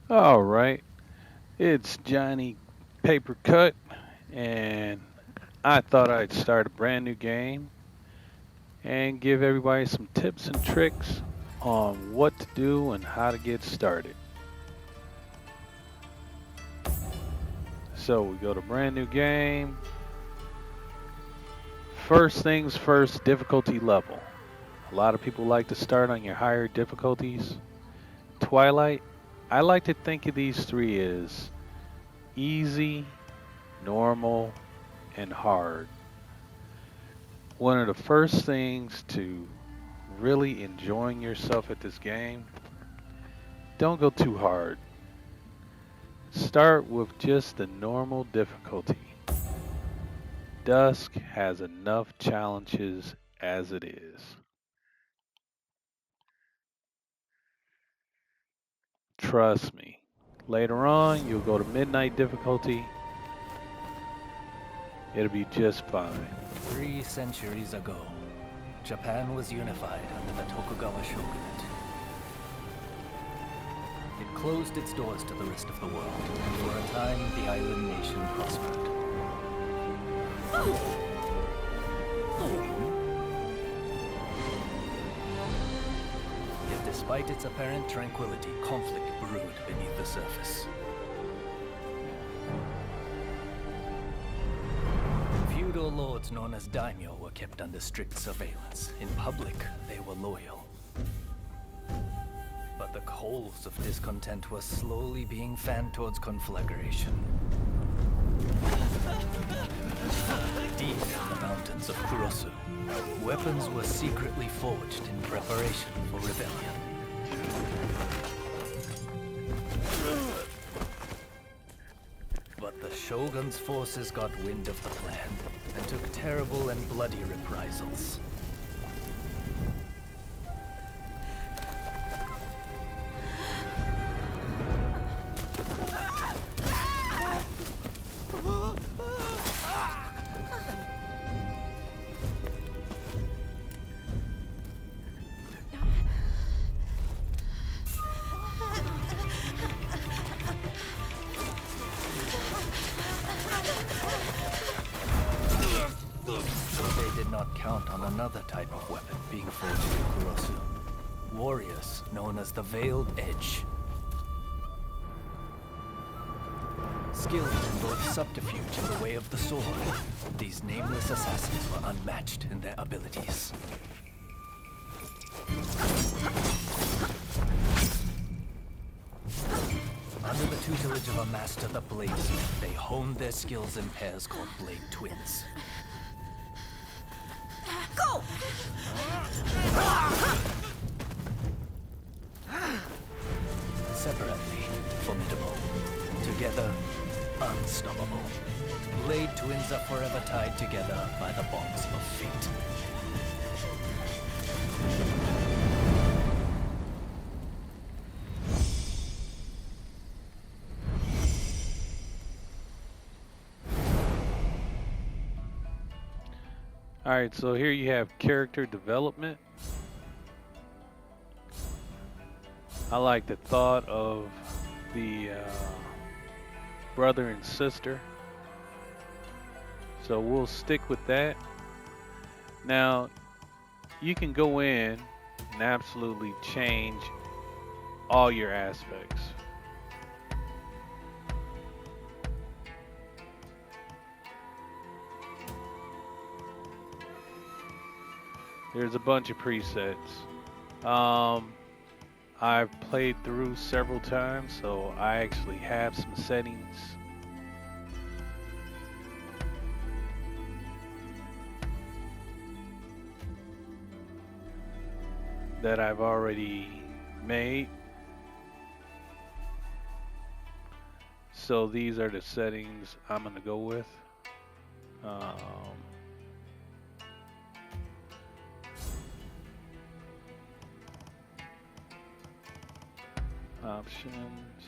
All right, it's Johnny Paper Cut, and I thought I'd start a brand new game and give everybody some tips and tricks on what to do and how to get started. So we go to brand new game. First things first, difficulty level. A lot of people like to start on your higher difficulties. Twilight, I like to think of these three as easy, normal, and hard. One of the first things to really enjoying yourself at this game, don't go too hard. Start with just the normal difficulty. Dusk has enough challenges as it is. Trust me. Later on, you'll go to midnight difficulty. It'll be just fine. 3 centuries ago, Japan was unified under the Tokugawa shogunate. It closed its doors to the rest of the world, and for a time the island nation prospered. Yet despite its apparent tranquility, conflict brewed beneath the surface. Feudal lords known as daimyo were kept under strict surveillance. In public, they were loyal. But the coals of discontent were slowly being fanned towards conflagration. Deep in the mountains of Kurosu, weapons were secretly forged in preparation for rebellion. But the shogun's forces got wind of the plan and took terrible and bloody reprisals. They did not count on another type of weapon being forged in Kurosu. Warriors known as the Veiled Edge. Skilled in both subterfuge and the way of the sword, these nameless assassins were unmatched in their abilities. Under the tutelage of a master, the Bladesmith, they honed their skills in pairs called Blade Twins. Go! Separately, formidable. Together, unstoppable. Blade Twins are forever tied together by the bonds of fate. All right, so here you have character development. I like the thought of the brother and sister. So we'll stick with that. Now, you can go in and absolutely change all your aspects. There's a bunch of presets. I've played through several times, so I actually have some settings that I've already made. So these are the settings I'm going to go with. Options.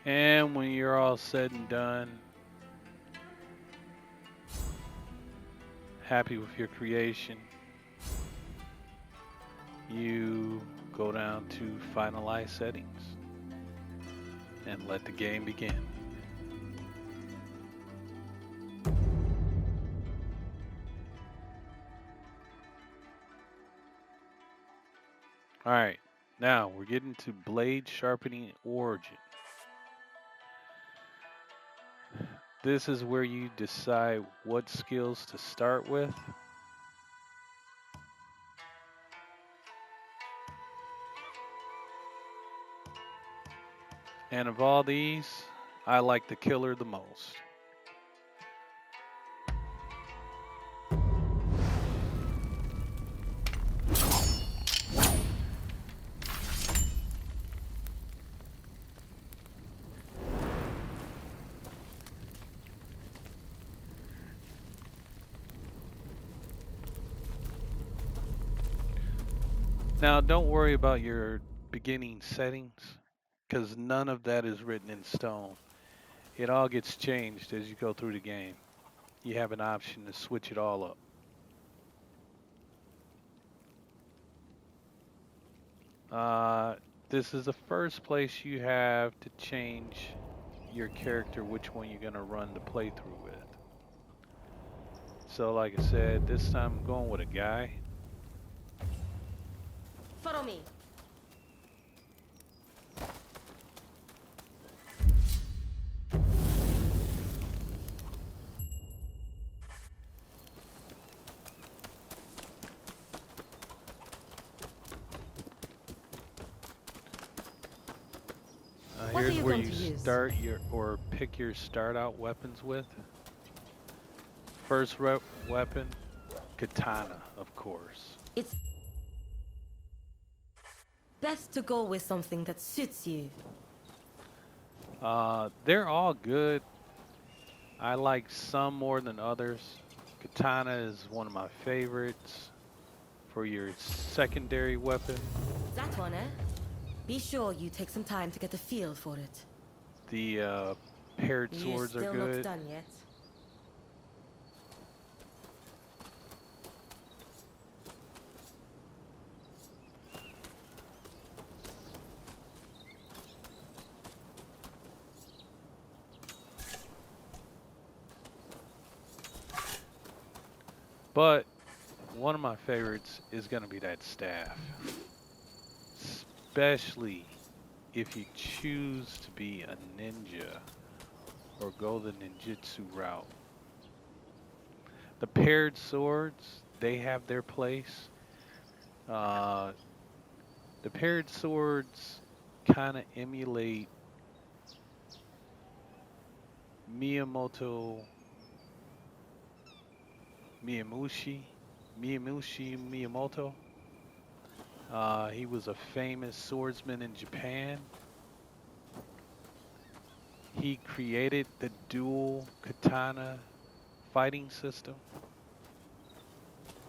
And when you're all said and done, happy with your creation, you go down to finalize settings and let the game begin. All right, now we're getting to blade sharpening origin. This is where you decide what skills to start with. And of all these, I like the killer the most. Now, don't worry about your beginning settings because none of that is written in stone. It all gets changed as you go through the game. You have an option to switch it all up. Uh, this is the first place you have to change your character, which one you're going to run the playthrough with. So, like I said, this time I'm going with a guy. Follow me. What are Here's you where going you to use? start your or pick your start out weapons with. First weapon, katana, of course. It's best to go with something that suits you. They're all good. I like some more than others. Katana is one of my favorites for your secondary weapon. That one, eh? Be sure you take some time to get a feel for it. The paired You're swords are still not good. done yet. But one of my favorites is going to be that staff. Especially if you choose to be a ninja or go the ninjutsu route. The paired swords, they have their place. Uh, the paired swords kind of emulate Miyamoto Miyamushi Miyamoto. He was a famous swordsman in Japan. He created the dual katana fighting system.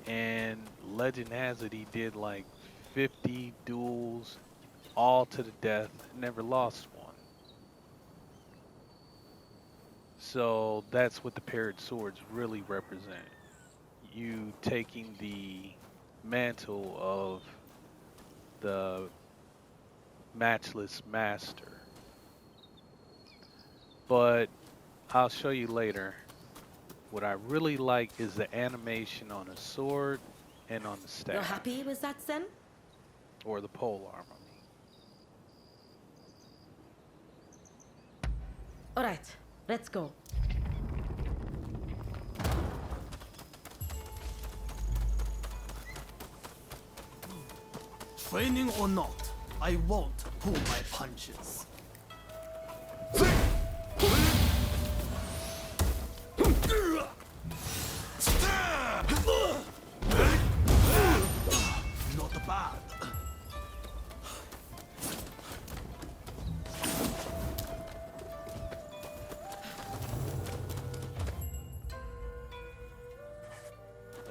And legend has it he did like 50 duels, all to the death, never lost one. So that's what the paired swords really represent. You taking the mantle of the matchless master. But I'll show you later. What I really like is the animation on the sword and on the staff. You're happy with that, Sen? Or the pole arm, I mean. Alright, let's go. Training or not, I won't pull my punches. Not bad.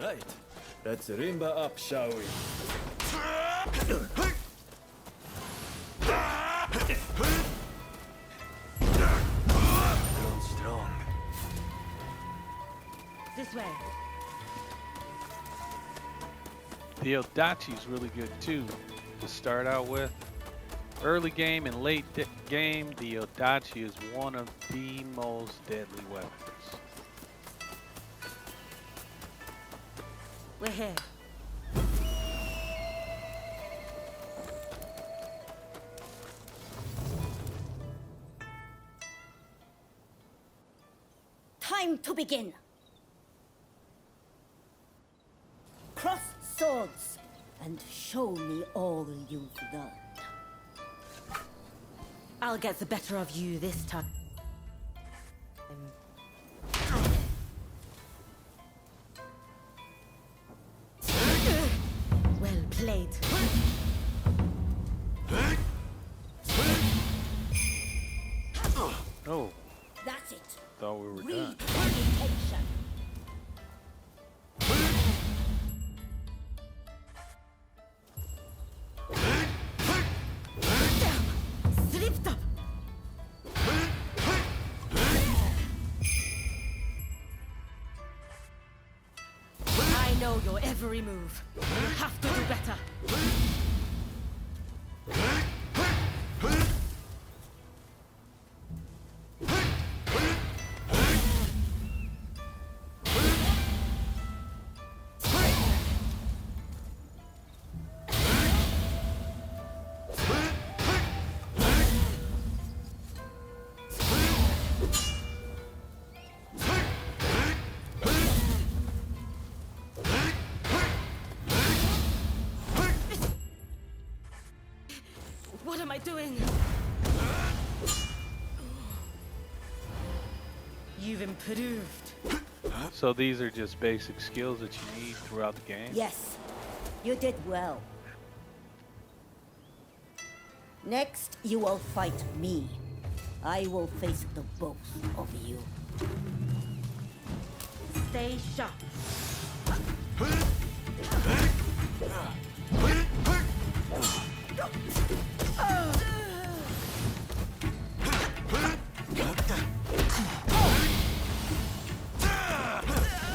Right, let's rimba up, shall we? This way. The Odachi is really good too to start out with. Early game and late game, the Odachi is one of the most deadly weapons. We're here. Time to begin. Cross swords and show me all you've learned. I'll get the better of you this time. Well played. Oh, That's it. thought we were Read done. meditation. Slipped up. I know your every move. You have to do better. What am I doing? You've improved. So these are just basic skills that you need throughout the game? Yes, you did well. Next, you will fight me. I will face the both of you. Stay sharp.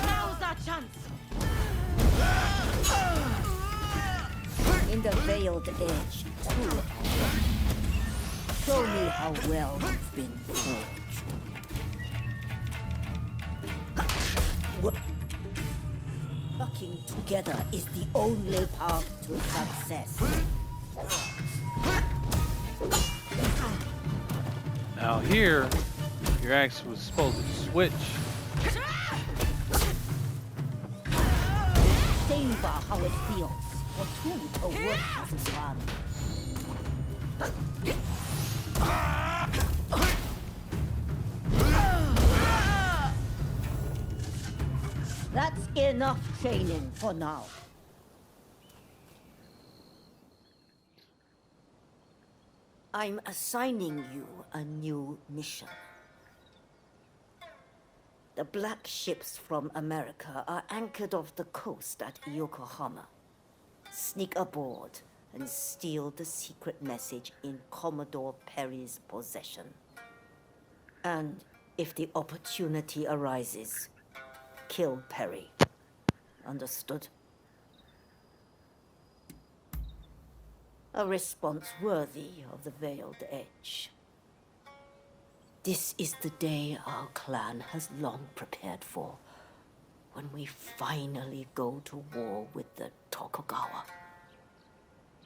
Now's our chance. In the veiled edge, too. Show me how well you've been forged. Working together is the only path to success. Now here, your axe was supposed to switch. Savor how it feels for two to work as one. That's enough training for now. I'm assigning you a new mission. The black ships from America are anchored off the coast at Yokohama. Sneak aboard and steal the secret message in Commodore Perry's possession. And if the opportunity arises, kill Perry. Understood? A response worthy of the Veiled Edge. This is the day our clan has long prepared for, when we finally go to war with the Tokugawa.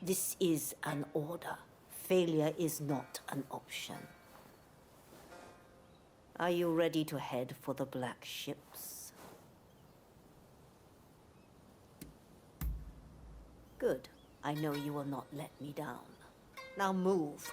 This is an order. Failure is not an option. Are you ready to head for the black ships? Good. I know you will not let me down. Now move.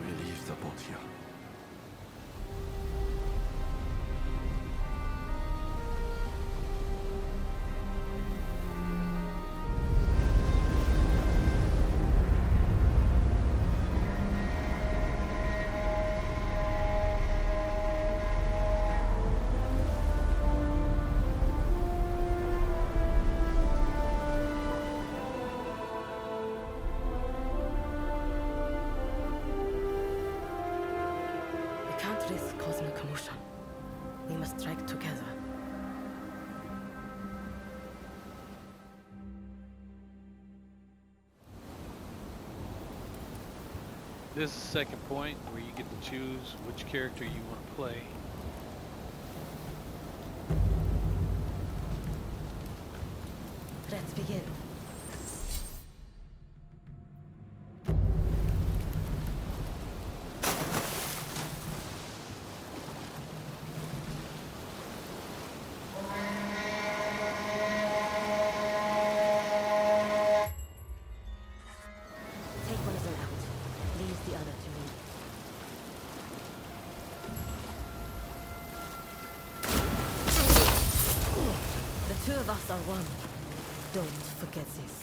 We leave the boat here. This is the second point where you get to choose which character you want to play. Let's begin. Take one of them out. Leave the other to me. The two of us are one. Don't forget this.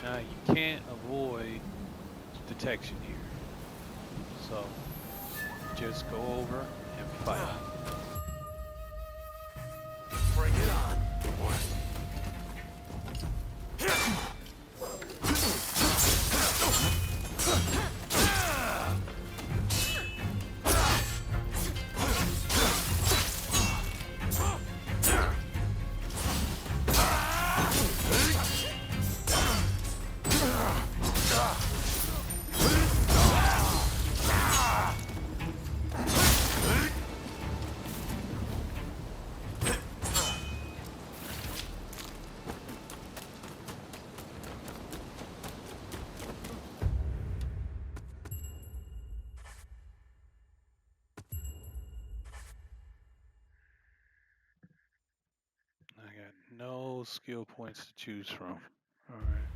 Now you can't avoid detection here. So just go over and fight. Bring it on. I got no skill points to choose from. All right.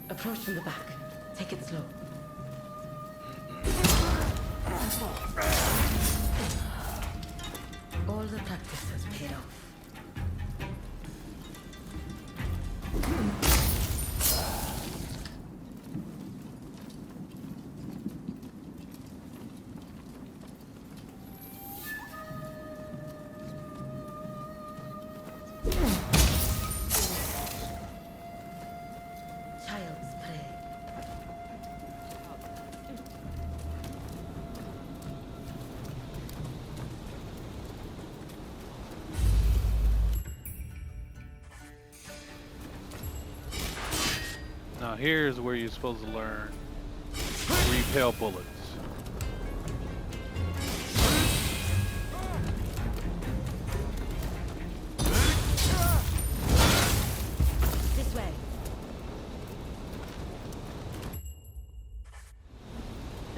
Approach from the back. Take it slow. All the practice has paid off. Child's play. Now here's where you're supposed to learn repel bullets. This way.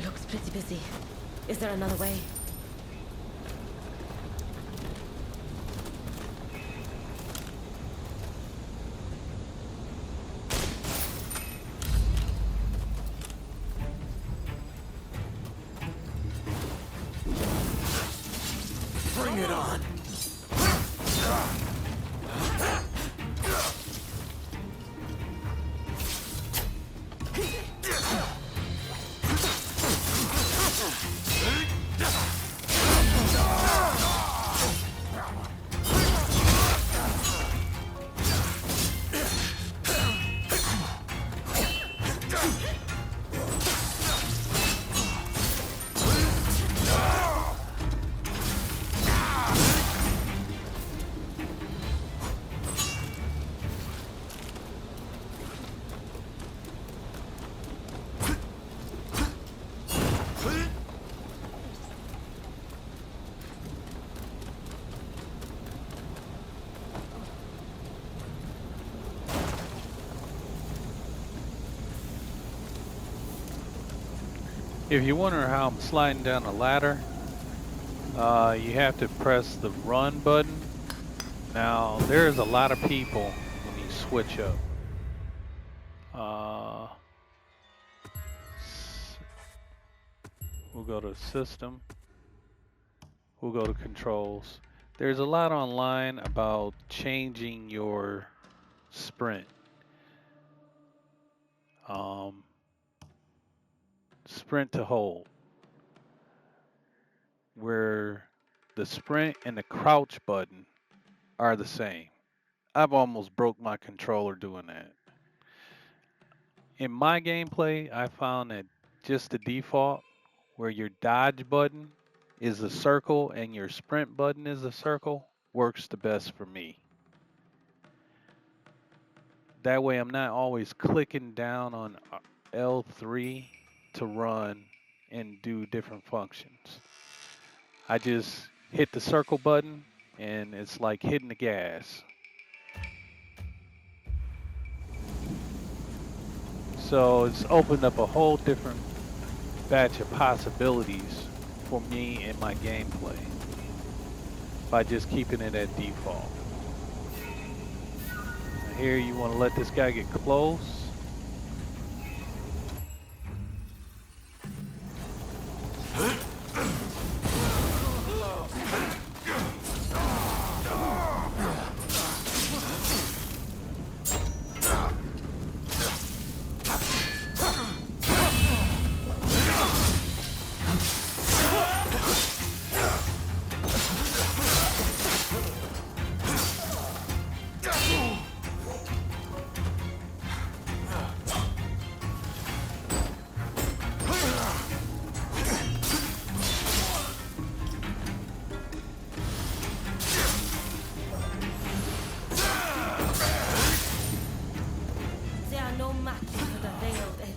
Looks pretty busy. Is there another way? Bring it on. If you wonder how I'm sliding down a ladder, you have to press the run button. Now, there's a lot of people when you switch up. We'll go to system. We'll go to controls. There's a lot online about changing your sprint. Sprint to hold, where the sprint and the crouch button are the same. I've almost broke my controller doing that. In my gameplay, I found that just the default, where your dodge button is a circle and your sprint button is a circle, works the best for me. That way, I'm not always clicking down on L3 to run and do different functions. I just hit the circle button and it's like hitting the gas. So it's opened up a whole different batch of possibilities for me in my gameplay by just keeping it at default. Now here you want to let this guy get close. They are no match for the veiled edge.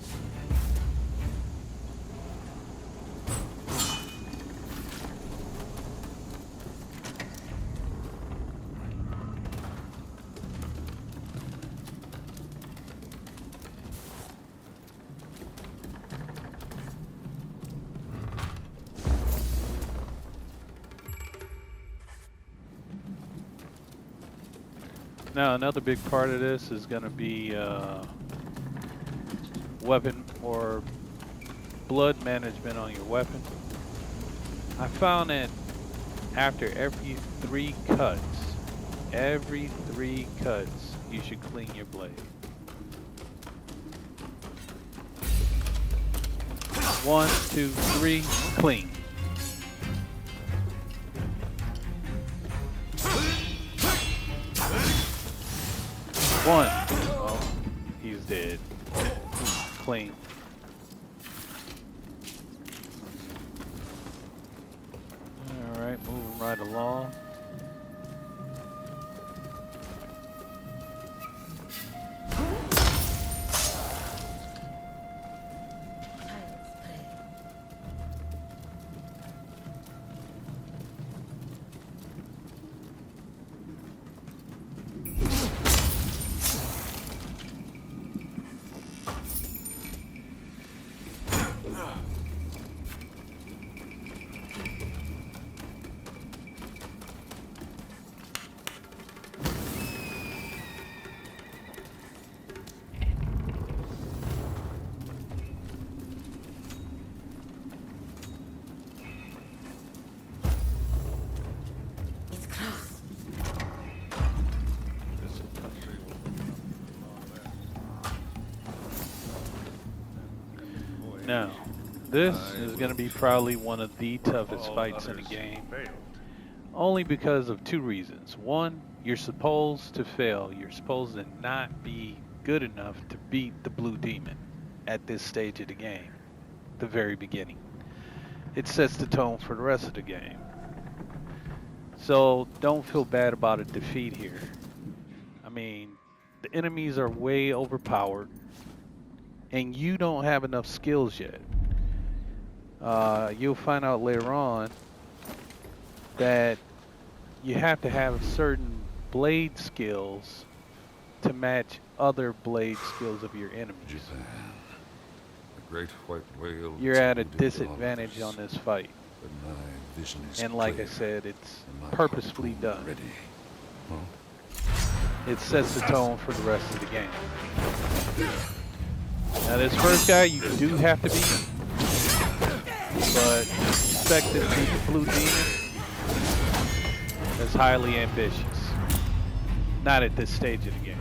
Now another big part of this is going to be weapon or blood management on your weapon. I found that after every three cuts, you should clean your blade. 1, 2, 3, clean. One. Oh, he's dead. Clean. Alright, moving right along. It's close. Now, this is going to be probably one of the toughest fights in the game. Only because of two reasons. One, you're supposed to fail. You're supposed to not be good enough to beat the blue demon at this stage of the game, the very beginning. It sets the tone for the rest of the game. So don't feel bad about a defeat here. I mean, the enemies are way overpowered, and you don't have enough skills yet. You'll find out later on that you have to have certain blade skills to match other blade skills of your enemies. Japan. The great white whale. You're at a eluded disadvantage dollars, on this fight. but my vision is And like I clear, said, it's and my purposefully harpoon done. Ready. Huh? It sets the tone for the rest of the game. Now this first guy you do have to beat, but expect to beat the blue demon. That's highly ambitious. Not at this stage of the game.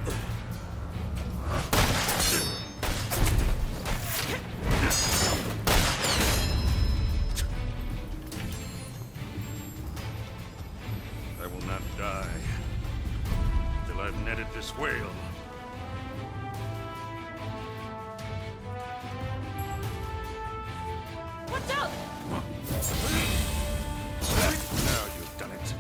this whale. Watch out! Now you've done it.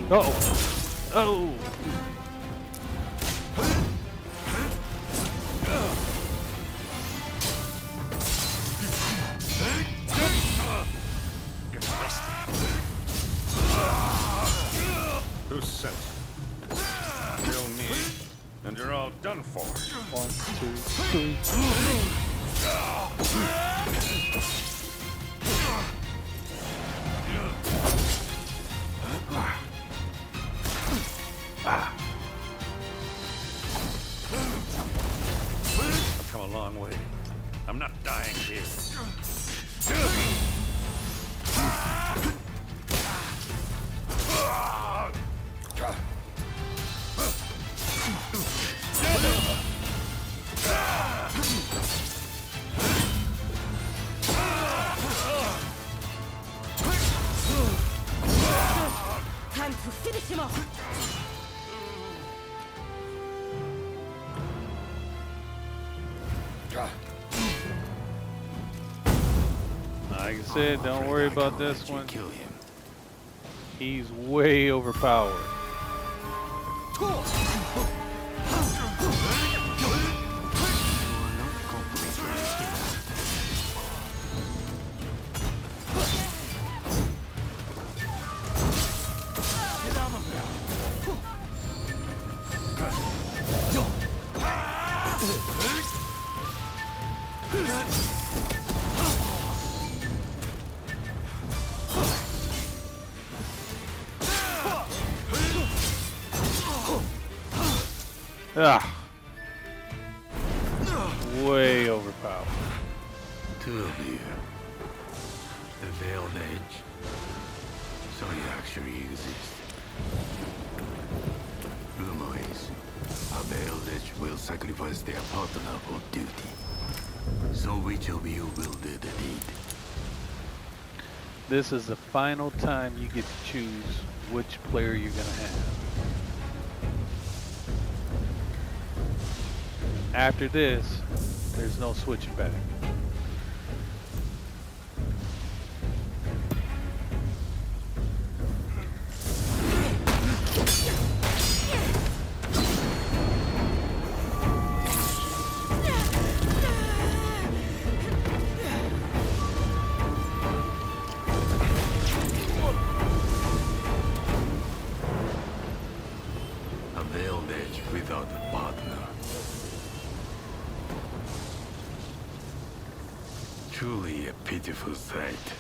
Uh-oh. Oh. Who sent you? Kill me, and you're all done for. 1, 2, 3. I've come a long way. I'm not dying here. Time to finish him off! Like I said, don't worry about this one. Kill him. He's way overpowered. Ah. Way overpowered. Two of you. The Veiled Edge. So you actually exist. Rumor is, a Veiled Edge will sacrifice their partner for duty. So which of you will do the deed? This is the final time you get to choose which player you're going to have. After this, there's no switching back. A Veiled Edge without a partner. Truly a pitiful sight.